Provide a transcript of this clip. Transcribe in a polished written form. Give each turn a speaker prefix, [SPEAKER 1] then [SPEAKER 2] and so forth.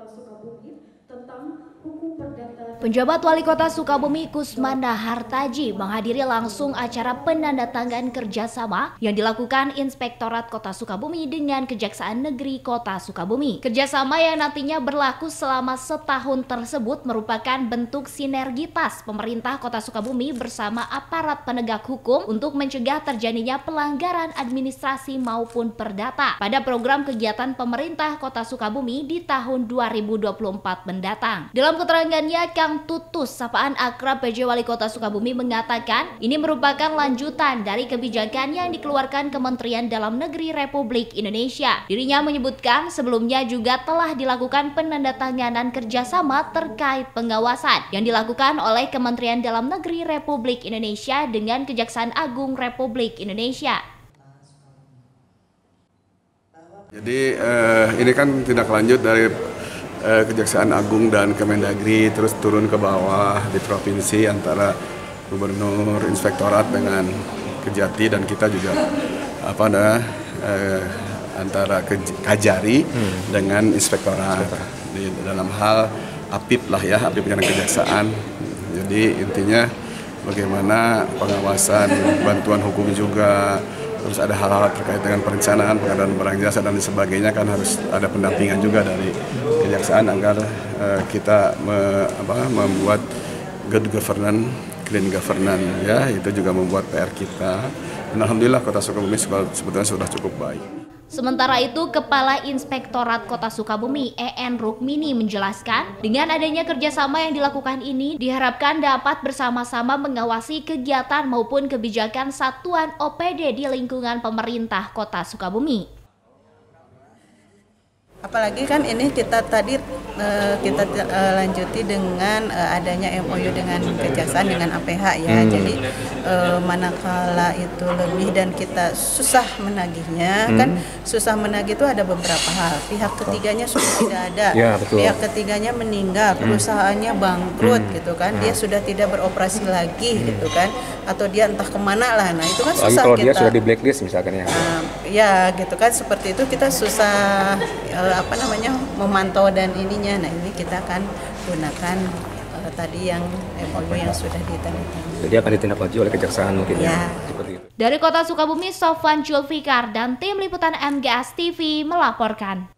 [SPEAKER 1] Sukabumi tentang hukum perdata.
[SPEAKER 2] Penjabat Wali Kota Sukabumi Kusmanda Hartaji menghadiri langsung acara penandatangan kerjasama yang dilakukan Inspektorat Kota Sukabumi dengan Kejaksaan Negeri Kota Sukabumi. Kerjasama yang nantinya berlaku selama setahun tersebut merupakan bentuk sinergitas pemerintah Kota Sukabumi bersama aparat penegak hukum untuk mencegah terjadinya pelanggaran administrasi maupun perdata pada program kegiatan pemerintah Kota Sukabumi di tahun 2024 mendatang. Dalam keterangannya, Kang Tutus, sapaan akrab PJ Wali Kota Sukabumi, mengatakan ini merupakan lanjutan dari kebijakan yang dikeluarkan Kementerian Dalam Negeri Republik Indonesia. Dirinya menyebutkan sebelumnya juga telah dilakukan penandatanganan kerjasama terkait pengawasan yang dilakukan oleh Kementerian Dalam Negeri Republik Indonesia dengan Kejaksaan Agung Republik Indonesia.
[SPEAKER 3] Jadi ini kan tindak lanjut dari Kejaksaan Agung dan Kemendagri terus turun ke bawah di provinsi antara gubernur, inspektorat dengan Kejati, dan kita juga antara Kajari dengan inspektorat di dalam hal APIP lah ya, APIP dengan kejaksaan. Jadi intinya bagaimana pengawasan, bantuan hukum juga, terus ada hal-hal terkait dengan perencanaan, pengadaan barang jasa dan sebagainya, kan harus ada pendampingan juga dari kejaksaan agar kita membuat good governance, clean governance ya, itu juga membuat PR kita. Dan alhamdulillah Kota Sukabumi sebetulnya sudah cukup baik.
[SPEAKER 2] Sementara itu, Kepala Inspektorat Kota Sukabumi EN Rukmini menjelaskan, dengan adanya kerjasama yang dilakukan ini diharapkan dapat bersama-sama mengawasi kegiatan maupun kebijakan satuan OPD di lingkungan pemerintah Kota Sukabumi.
[SPEAKER 4] Apalagi kan ini kita tadi lanjuti dengan adanya MOU dengan Kejaksaan dengan APH ya. Jadi manakala itu lebih dan kita susah menagihnya, kan susah menagih itu ada beberapa hal. Pihak ketiganya sudah tidak ada, ya, pihak ketiganya meninggal, perusahaannya bangkrut gitu kan, dia sudah tidak beroperasi lagi gitu kan, atau dia entah kemana lah. Nah itu kan susah
[SPEAKER 5] kalau
[SPEAKER 4] kita.
[SPEAKER 5] Dia sudah di blacklist misalkan ya.
[SPEAKER 4] Ya gitu kan, seperti itu kita susah memantau dan ininya. Nah ini kita akan gunakan tadi yang MOU yang sudah ditandatangani.
[SPEAKER 5] Jadi akan ditindaklanjuti oleh Kejaksaan mungkin ya. Seperti itu.
[SPEAKER 2] Dari Kota Sukabumi, Sofwan Julfikar dan tim liputan MGS TV melaporkan.